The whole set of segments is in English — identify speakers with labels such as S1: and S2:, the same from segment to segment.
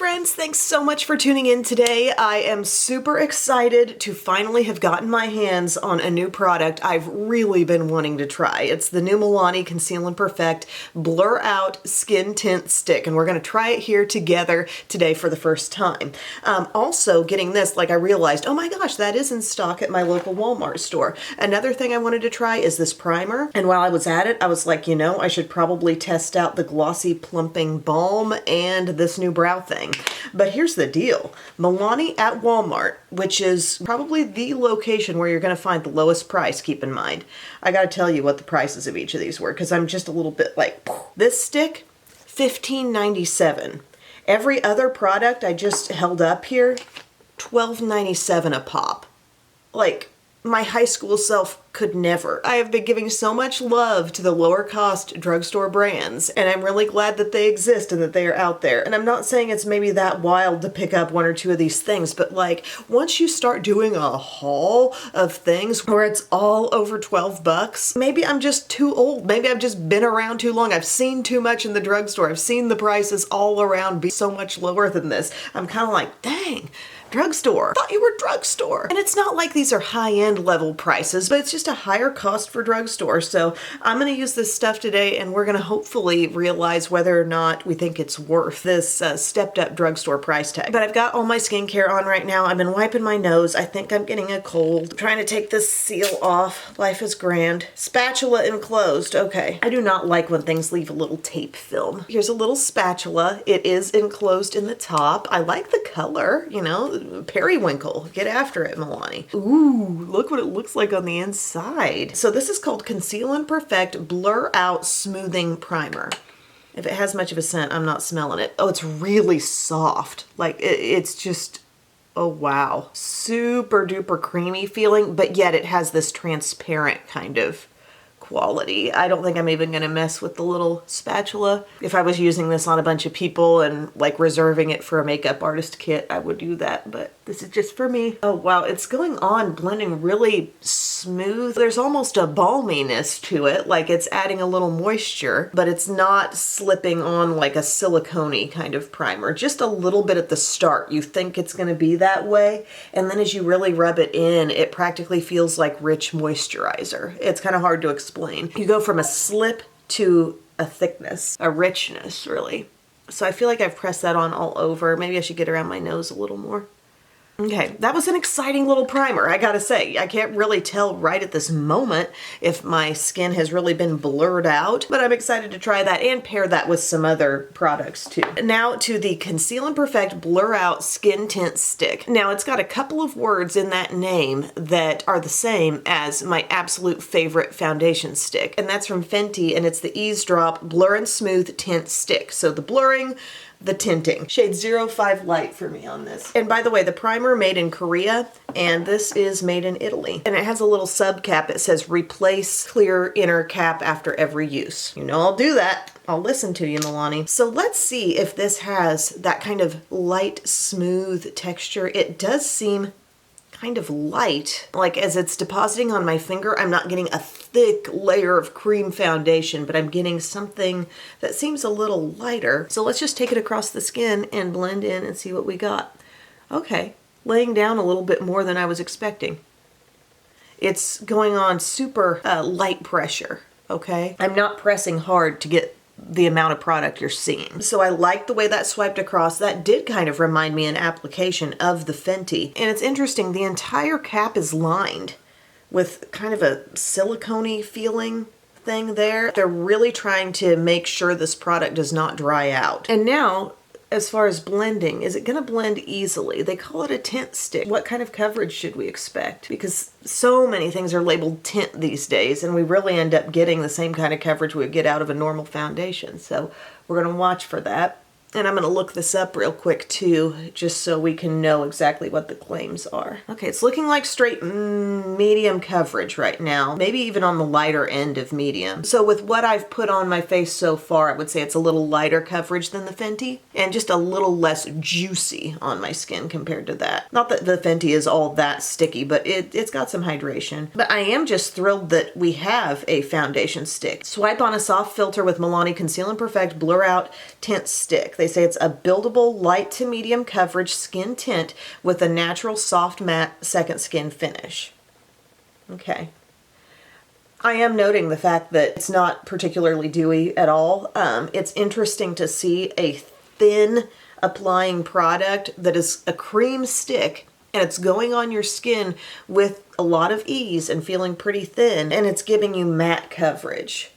S1: friends, thanks so much for tuning in today. I am super excited to finally have gotten my hands on a new product I've really been wanting to try. It's the new Milani Conceal and Perfect Blur Out Skin Tint Stick, and we're going to try it here together today for the first time. Also getting this, like I realized, oh my gosh, that is in stock at my local Walmart store. Another thing I wanted to try is this primer, and while I was at it, I was like, you know, I should probably test out the Glossy Plumping Balm and this new brow thing. But here's the deal. Milani at Walmart, which is probably the location where you're going to find the lowest price, keep in mind. I got to tell you what the prices of each of these were because I'm just a little bit like, this stick, $15.97. Every other product I just held up here, $12.97 a pop. Like, my high school self could never. I have been giving so much love to the lower cost drugstore brands, and I'm really glad that they exist and that they are out there. And I'm not saying it's maybe that wild to pick up one or two of these things, but like once you start doing a haul of things where it's all over 12 bucks, maybe I'm just too old. Maybe I've just been around too long. I've seen too much in the drugstore. I've seen the prices all around be so much lower than this. I'm kind of like, dang. Drugstore. Thought you were drugstore. And it's not like these are high-end level prices, but it's just a higher cost for drugstore. So I'm going to use this stuff today, and we're going to hopefully realize whether or not we think it's worth this stepped up drugstore price tag. But I've got all my skincare on right now. I've been wiping my nose. I think I'm getting a cold. I'm trying to take this seal off. Life is grand. Spatula enclosed. Okay. I do not like when things leave a little tape film. Here's a little spatula. It is enclosed in the top. I like the color, you know, periwinkle. Get after it, Milani. Ooh, look what it looks like on the inside. So this is called Conceal and Perfect Blur Out Smoothing Primer. If it has much of a scent, I'm not smelling it. Oh, it's really soft. Like, it's just, oh wow. Super duper creamy feeling, but yet it has this transparent kind of quality. I don't think I'm even going to mess with the little spatula. If I was using this on a bunch of people and like reserving it for a makeup artist kit, I would do that, but this is just for me. Oh wow, it's going on blending really smooth. There's almost a balminess to it, like it's adding a little moisture, but it's not slipping on like a silicone-y kind of primer. Just a little bit at the start. You think it's going to be that way, and then as you really rub it in, it practically feels like rich moisturizer. It's kind of hard to explain. You go from a slip to a thickness, a richness, really. So I feel like I've pressed that on all over. Maybe I should get around my nose a little more. Okay, that was an exciting little primer, I gotta say. I can't really tell right at this moment if my skin has really been blurred out, but I'm excited to try that and pair that with some other products too. Now to the Conceal and Perfect Blur Out Skin Tint Stick. Now it's got a couple of words in that name that are the same as my absolute favorite foundation stick, and that's from Fenty, and it's the Eavesdrop Blur and Smooth Tint Stick. So the blurring, the tinting. Shade 05 Light for me on this. And by the way, the primer made in Korea, and this is made in Italy. And it has a little sub cap that says replace clear inner cap after every use. You know I'll do that. I'll listen to you, Milani. So let's see if this has that kind of light, smooth texture. It does seem kind of light. Like as it's depositing on my finger, I'm not getting a thick layer of cream foundation, but I'm getting something that seems a little lighter. So let's just take it across the skin and blend in and see what we got. Okay, laying down a little bit more than I was expecting. It's going on super light pressure, okay? I'm not pressing hard to get the amount of product you're seeing. So I like the way that swiped across. That did kind of remind me an application of the Fenty. And it's interesting, the entire cap is lined with kind of a silicone-y feeling thing there. They're really trying to make sure this product does not dry out. And now, as far as blending, is it going to blend easily? They call it a tint stick. What kind of coverage should we expect? Because so many things are labeled tint these days, and we really end up getting the same kind of coverage we would get out of a normal foundation. So we're going to watch for that. And I'm going to look this up real quick too, just so we can know exactly what the claims are. Okay, it's looking like straight medium coverage right now, maybe even on the lighter end of medium. So with what I've put on my face so far, I would say it's a little lighter coverage than the Fenty, and just a little less juicy on my skin compared to that. Not that the Fenty is all that sticky, but it's got some hydration. But I am just thrilled that we have a foundation stick. Swipe on a soft filter with Milani Conceal and Perfect Blur Out Tint Stick. They say it's a buildable light to medium coverage skin tint with a natural soft matte second skin finish. Okay. I am noting the fact that it's not particularly dewy at all. It's interesting to see a thin applying product that is a cream stick and it's going on your skin with a lot of ease and feeling pretty thin, and it's giving you matte coverage.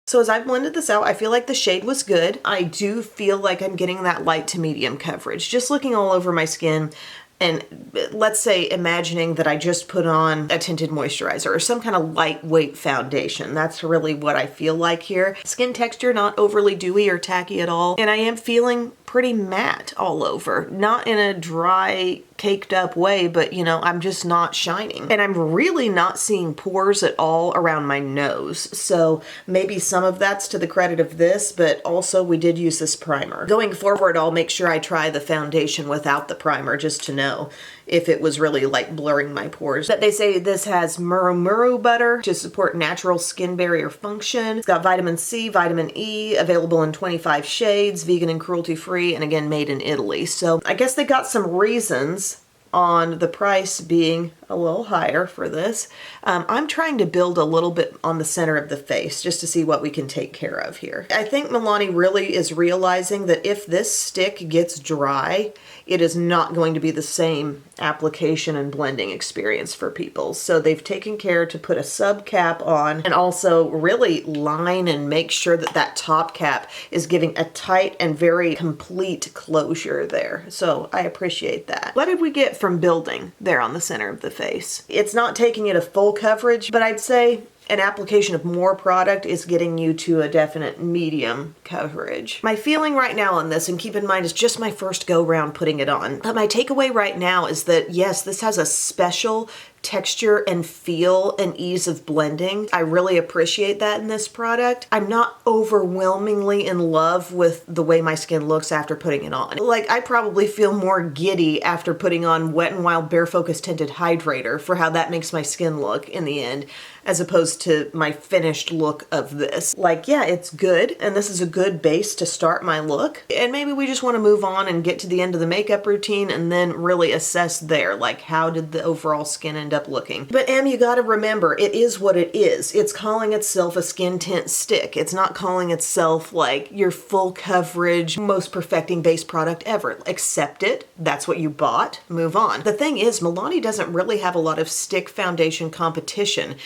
S1: So as I've blended this out, I feel like the shade was good. I do feel like I'm getting that light to medium coverage. Just looking all over my skin, and let's say imagining that I just put on a tinted moisturizer or some kind of lightweight foundation. That's really what I feel like here. Skin texture, not overly dewy or tacky at all. And I am feeling pretty matte all over. Not in a dry, caked up way, but you know, I'm just not shining. And I'm really not seeing pores at all around my nose. So maybe some of that's to the credit of this, but also we did use this primer. Going forward, I'll make sure I try the foundation without the primer just to know if it was really like blurring my pores. But they say this has muru butter to support natural skin barrier function. It's got vitamin C, vitamin E, available in 25 shades, vegan and cruelty free, and again, made in Italy. So I guess they got some reasons on the price being a little higher for this. I'm trying to build a little bit on the center of the face just to see what we can take care of here. I think Milani really is realizing that if this stick gets dry, it is not going to be the same application and blending experience for people. So they've taken care to put a sub cap on and also really line and make sure that that top cap is giving a tight and very complete closure there. So I appreciate that. What did we get from building there on the center of the face? It's not taking it a full coverage, but I'd say an application of more product is getting you to a definite medium coverage. My feeling right now on this, and keep in mind, is just my first go round putting it on. But my takeaway right now is that yes, this has a special texture and feel and ease of blending. I really appreciate that in this product. I'm not overwhelmingly in love with the way my skin looks after putting it on. Like, I probably feel more giddy after putting on Wet n Wild Bare Focus Tinted Hydrator for how that makes my skin look in the end, as opposed to my finished look of this. Like, yeah, it's good, and this is a good base to start my look. And maybe we just want to move on and get to the end of the makeup routine and then really assess there, like, how did the overall skin end up looking? But you gotta remember, it is what it is. It's calling itself a skin tint stick. It's not calling itself like your full coverage, most perfecting base product ever. Accept it. That's what you bought. Move on. The thing is, Milani doesn't really have a lot of stick foundation competition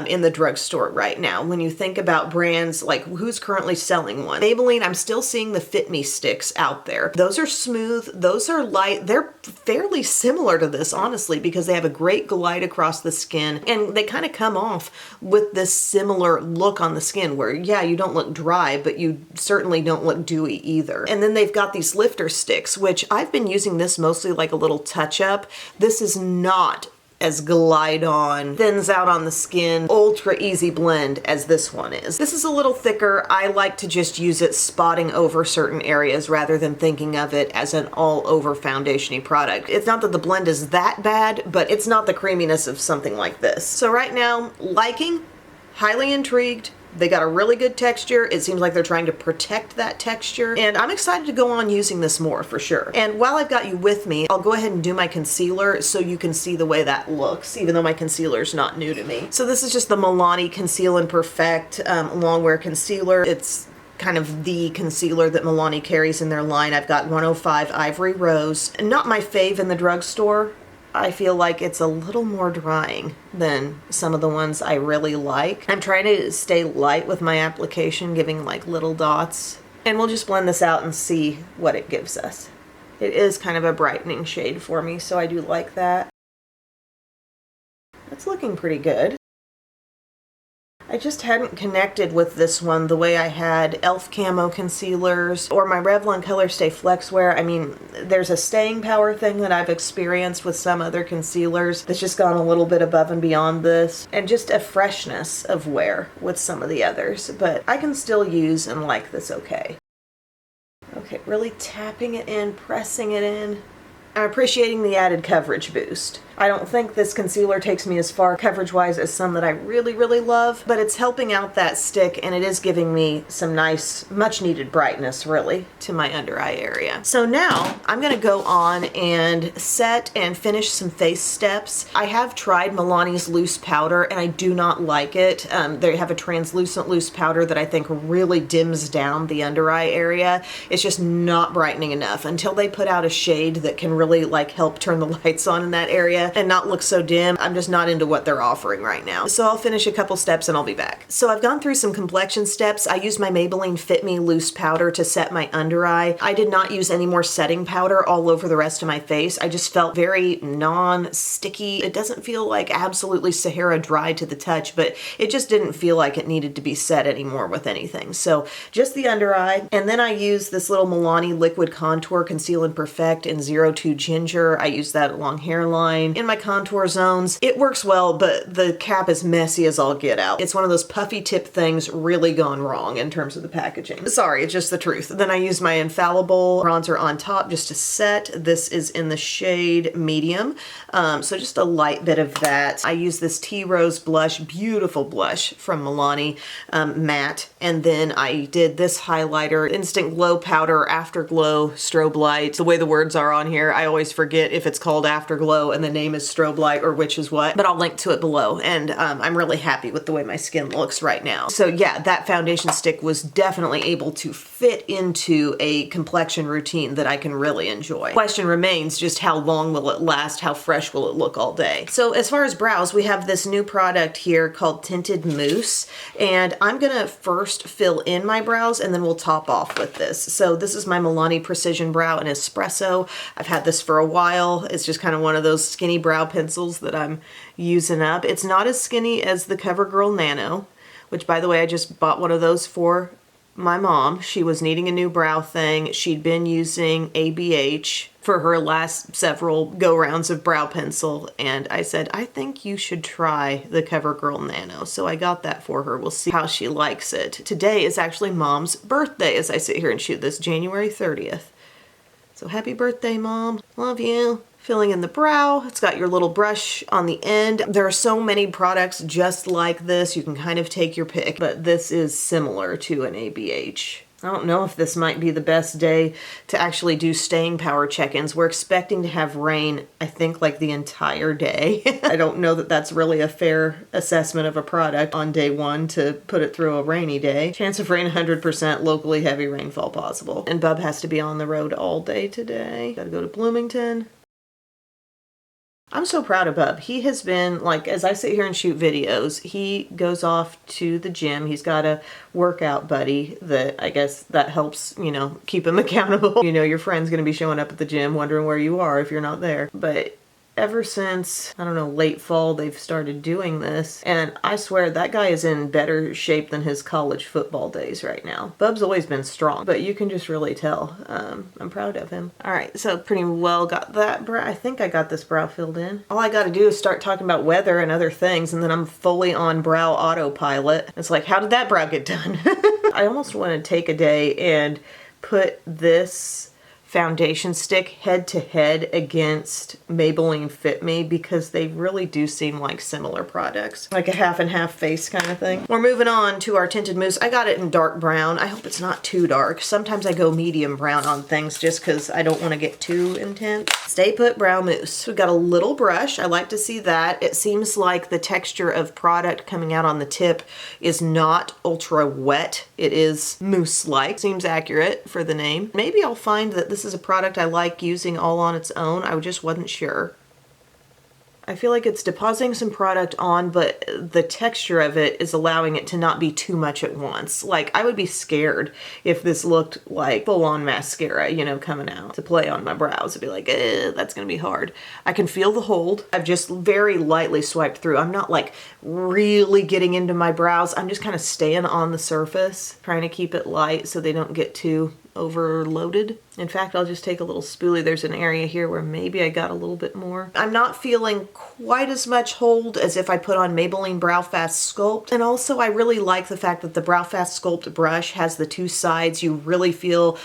S1: in the drugstore right now. When you think about brands, like who's currently selling one? Maybelline, I'm still seeing the Fit Me sticks out there. Those are smooth, those are light. They're fairly similar to this, honestly, because they have a great glide across the skin and they kind of come off with this similar look on the skin where, yeah, you don't look dry, but you certainly don't look dewy either. And then they've got these lifter sticks, which I've been using this mostly like a little touch up. This is not as glide on, thins out on the skin, ultra easy blend as this one is. This is a little thicker. I like to just use it spotting over certain areas rather than thinking of it as an all over foundation-y product. It's not that the blend is that bad, but it's not the creaminess of something like this. So right now, liking, highly intrigued. They got a really good texture. It seems like they're trying to protect that texture, and I'm excited to go on using this more for sure. And while I've got you with me, I'll go ahead and do my concealer so you can see the way that looks, even though my concealer is not new to me. So this is just the Milani Conceal and Perfect Longwear Concealer. It's kind of the concealer that Milani carries in their line. I've got 105 Ivory Rose. Not my fave in the drugstore. I feel like it's a little more drying than some of the ones I really like. I'm trying to stay light with my application, giving like little dots. And we'll just blend this out and see what it gives us. It is kind of a brightening shade for me, so I do like that. It's looking pretty good. I just hadn't connected with this one the way I had e.l.f. Camo concealers or my Revlon Color Stay Flex Wear. I mean, there's a staying power thing that I've experienced with some other concealers that's just gone a little bit above and beyond this, and just a freshness of wear with some of the others, but I can still use and like this okay. Okay, really tapping it in, pressing it in. I'm appreciating the added coverage boost. I don't think this concealer takes me as far coverage-wise as some that I really, really love, but it's helping out that stick, and it is giving me some nice, much-needed brightness, really, to my under eye area. So now, I'm gonna go on and set and finish some face steps. I have tried Milani's loose powder, and I do not like it. They have a translucent loose powder that I think really dims down the under eye area. It's just not brightening enough until they put out a shade that can really like help turn the lights on in that area and not look so dim. I'm just not into what they're offering right now. So I'll finish a couple steps and I'll be back. So I've gone through some complexion steps. I used my Maybelline Fit Me loose powder to set my under eye. I did not use any more setting powder all over the rest of my face. I just felt very non-sticky. It doesn't feel like absolutely Sahara dry to the touch, but it just didn't feel like it needed to be set anymore with anything. So just the under eye. And then I used this little Milani Liquid Contour Conceal and Perfect in 02 Ginger. I use that along hairline. In my contour zones, it works well, but the cap is messy as all get out. It's one of those puffy tip things really gone wrong in terms of the packaging. Sorry, it's just the truth. Then I use my Infallible bronzer on top just to set. This is in the shade Medium. So just a light bit of that. I use this Tea Rose blush, beautiful blush from Milani, matte. And then I did this highlighter, Instant Glow Powder Afterglow Strobe Light. The way the words are on here, I always forget if it's called Afterglow and the name is Strobe Light or which is what, but I'll link to it below. And I'm really happy with the way my skin looks right now. So yeah, that foundation stick was definitely able to fit into a complexion routine that I can really enjoy. Question remains, just how long will it last? How fresh will it look all day? So as far as brows, we have this new product here called Tinted Mousse, and I'm gonna first fill in my brows and then we'll top off with this. So this is my Milani Precision Brow in Espresso. I've had this for a while. It's just kind of one of those skinny brow pencils that I'm using up. It's not as skinny as the CoverGirl Nano, which by the way, I just bought one of those for my mom. She was needing a new brow thing. She'd been using ABH for her last several go-rounds of brow pencil, and I said, I think you should try the CoverGirl Nano. So I got that for her. We'll see how she likes it. Today is actually Mom's birthday as I sit here and shoot this, January 30th. So happy birthday, Mom. Love you. Filling in the brow. It's got your little brush on the end. There are so many products just like this. You can kind of take your pick, but this is similar to an ABH. I don't know if this might be the best day to actually do staying power check-ins. We're expecting to have rain, I think, like the entire day. I don't know that that's really a fair assessment of a product on day one to put it through a rainy day. Chance of rain 100%, locally heavy rainfall possible. And Bub has to be on the road all day today. Gotta go to Bloomington. I'm so proud of Bub. He has been, like, as I sit here and shoot videos, he goes off to the gym. He's got a workout buddy that I guess that helps, you know, keep him accountable. You know, your friend's going to be showing up at the gym wondering where you are if you're not there. But ever since, I don't know, late fall, they've started doing this. And I swear that guy is in better shape than his college football days right now. Bub's always been strong, but you can just really tell. I'm proud of him. All right, so pretty well got that brow. I think I got this brow filled in. All I got to do is start talking about weather and other things, and then I'm fully on brow autopilot. It's like, how did that brow get done? I almost want to take a day and put this foundation stick head to head against Maybelline Fit Me because they really do seem like similar products. Like a half and half face kind of thing. We're moving on to our tinted mousse. I got it in dark brown. I hope it's not too dark. Sometimes I go medium brown on things just because I don't want to get too intense. Stay Put Brow Mousse. We've got a little brush. I like to see that. It seems like the texture of product coming out on the tip is not ultra wet. It is mousse-like. Seems accurate for the name. Maybe I'll find that this is a product I like using all on its own. I just wasn't sure. I feel like it's depositing some product on, but the texture of it is allowing it to not be too much at once. Like, I would be scared if this looked like full-on mascara, you know, coming out to play on my brows. I'd be like, that's gonna be hard. I can feel the hold. I've just very lightly swiped through. I'm not like really getting into my brows. I'm just kind of staying on the surface, trying to keep it light so they don't get too overloaded. In fact, I'll just take a little spoolie. There's an area here where maybe I got a little bit more. I'm not feeling quite as much hold as if I put on Maybelline Brow Fast Sculpt. And also I really like the fact that the Brow Fast Sculpt brush has the two sides. You really feel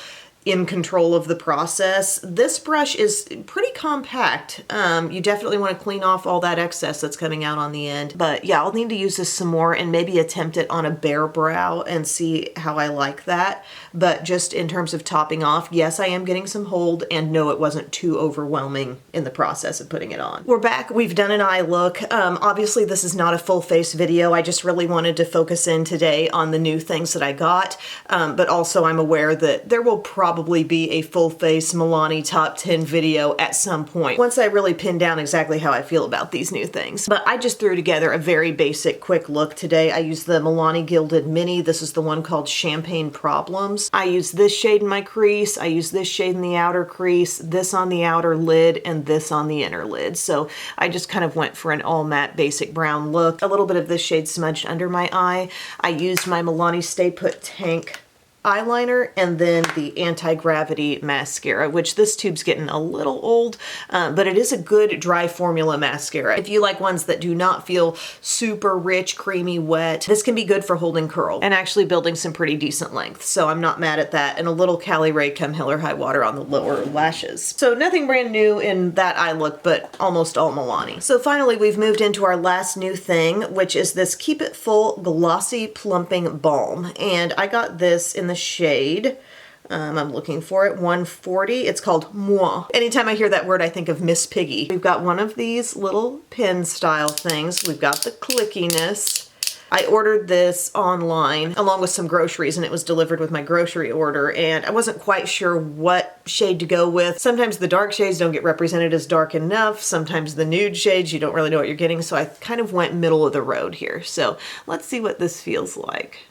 S1: in control of the process. This brush is pretty compact. You definitely want to clean off all that excess that's coming out on the end. But yeah, I'll need to use this some more and maybe attempt it on a bare brow and see how I like that. But just in terms of topping off, yes, I am getting some hold, and no, it wasn't too overwhelming in the process of putting it on. We're back. We've done an eye look. Obviously, this is not a full face video. I just really wanted to focus in today on the new things that I got. But also I'm aware that there will probably be a full face Milani top 10 video at some point once I really pin down exactly how I feel about these new things. But I just threw together a very basic quick look today. I used the Milani Gilded Mini. This is the one called Champagne Problems. I used this shade in my crease. I used this shade in the outer crease, this on the outer lid, and this on the inner lid. So I just kind of went for an all matte basic brown look. A little bit of this shade smudged under my eye. I used my Milani Stay Put Tank eyeliner and then the anti-gravity mascara, which this tube's getting a little old, but it is a good dry formula mascara. If you like ones that do not feel super rich, creamy, wet, this can be good for holding curl and actually building some pretty decent length. So I'm not mad at that. And a little Cali Ray Come Hill or High Water on the lower lashes. So nothing brand new in that eye look, but almost all Milani. So finally, we've moved into our last new thing, which is this Keep It Full Glossy Plumping Balm. And I got this in the shade, I'm looking for it, 140. It's called Moi. Anytime I hear that word, I think of Miss Piggy. We've got one of these little pin style things. We've got the clickiness. I ordered this online along with some groceries, and it was delivered with my grocery order, and I wasn't quite sure what shade to go with. Sometimes the dark shades don't get represented as dark enough. Sometimes the nude shades, you don't really know what you're getting. So I kind of went middle of the road here. So let's see what this feels like.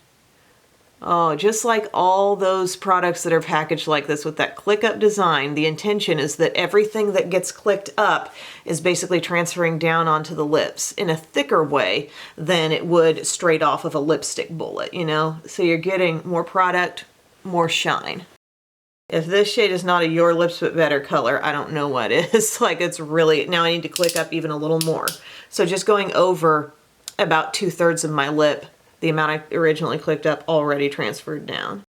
S1: Oh, just like all those products that are packaged like this with that click up design, the intention is that everything that gets clicked up is basically transferring down onto the lips in a thicker way than it would straight off of a lipstick bullet, you know? So you're getting more product, more shine. If this shade is not a Your Lips But Better color, I don't know what is. Like, it's really, now I need to click up even a little more. So just going over about 2/3 of my lip, the amount I originally clicked up already transferred down.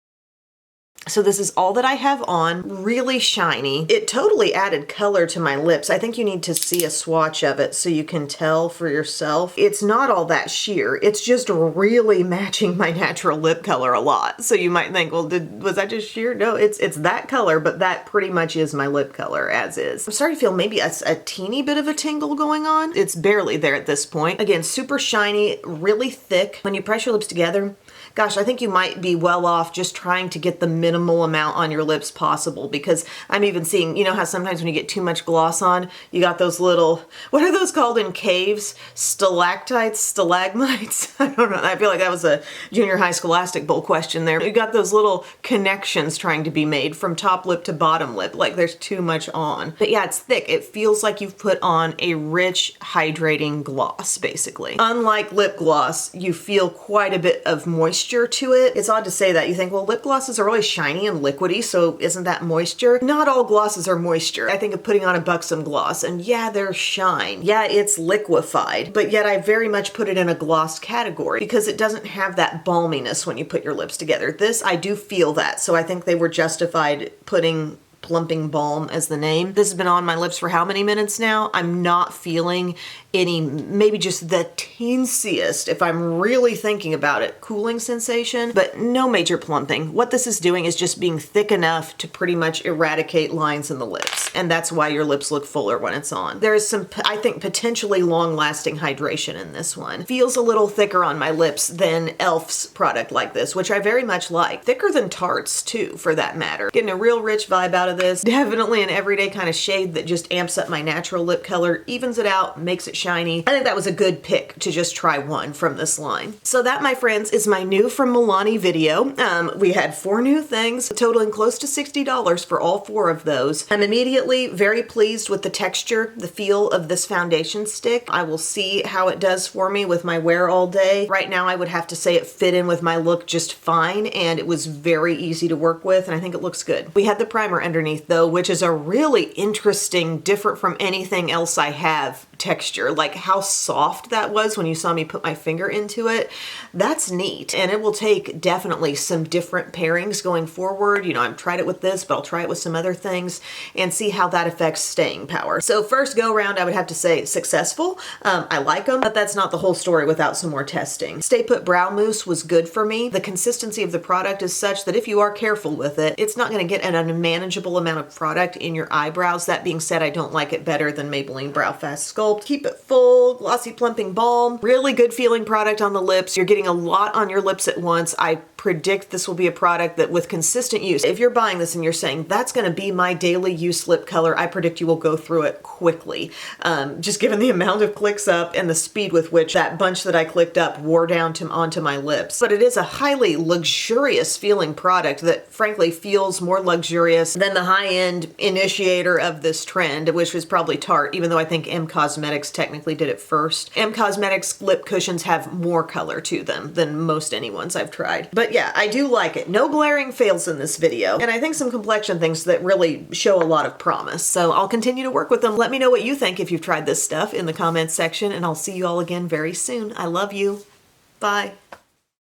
S1: So this is all that I have on, really shiny. It totally added color to my lips. I think you need to see a swatch of it so you can tell for yourself. It's not all that sheer. It's just really matching my natural lip color a lot. So you might think, well, was that just sheer? No, it's that color, but that pretty much is my lip color as is. I'm starting to feel maybe a teeny bit of a tingle going on. It's barely there at this point. Again, super shiny, really thick. When you press your lips together, gosh, I think you might be well off just trying to get the minimal amount on your lips possible, because I'm even seeing, you know how sometimes when you get too much gloss on, you got those little, what are those called in caves? Stalactites, stalagmites? I don't know. I feel like that was a junior high scholastic bowl question there. You got those little connections trying to be made from top lip to bottom lip, like there's too much on. But yeah, it's thick. It feels like you've put on a rich, hydrating gloss, basically. Unlike lip gloss, you feel quite a bit of moisture to it. It's odd to say that. You think, well, lip glosses are really shiny and liquidy, so isn't that moisture? Not all glosses are moisture. I think of putting on a Buxom gloss, and yeah, there's shine. Yeah, it's liquefied, but yet I very much put it in a gloss category because it doesn't have that balminess when you put your lips together. This, I do feel that, so I think they were justified putting Plumping Balm as the name. This has been on my lips for how many minutes now? I'm not feeling any, maybe just the teensiest, if I'm really thinking about it, cooling sensation, but no major plumping. What this is doing is just being thick enough to pretty much eradicate lines in the lips, and that's why your lips look fuller when it's on. There is some, I think, potentially long-lasting hydration in this one. Feels a little thicker on my lips than e.l.f.'s product like this, which I very much like. Thicker than Tarte's, too, for that matter. Getting a real rich vibe out of this. Definitely an everyday kind of shade that just amps up my natural lip color, evens it out, makes it shiny. I think that was a good pick to just try one from this line. So that, my friends, is my new from Milani video. We had 4 new things, totaling close to $60 for all 4 of those. I'm immediately very pleased with the texture, the feel of this foundation stick. I will see how it does for me with my wear all day. Right now, I would have to say it fit in with my look just fine, and it was very easy to work with, and I think it looks good. We had the primer underneath though, which is a really interesting, different from anything else I have texture, like how soft that was when you saw me put my finger into it. That's neat. And it will take definitely some different pairings going forward. You know, I've tried it with this, but I'll try it with some other things and see how that affects staying power. So first go around, I would have to say successful. I like them, but that's not the whole story without some more testing. Stay Put Brow Mousse was good for me. The consistency of the product is such that if you are careful with it, it's not going to get an unmanageable amount of product in your eyebrows. That being said, I don't like it better than Maybelline Brow Fast Sculpt. Keep it full, glossy plumping balm. Really good feeling product on the lips. You're getting a lot on your lips at once. I predict this will be a product that with consistent use, if you're buying this and you're saying that's going to be my daily use lip color, I predict you will go through it quickly. Just given the amount of clicks up and the speed with which that bunch that I clicked up wore down onto my lips. But it is a highly luxurious feeling product that frankly feels more luxurious than the high-end initiator of this trend, which was probably Tarte, even though I think M Cosmetics technically did it first. M Cosmetics lip cushions have more color to them than most anyone's I've tried. But yeah, I do like it. No glaring fails in this video. And I think some complexion things that really show a lot of promise. So I'll continue to work with them. Let me know what you think if you've tried this stuff in the comments section, and I'll see you all again very soon. I love you. Bye.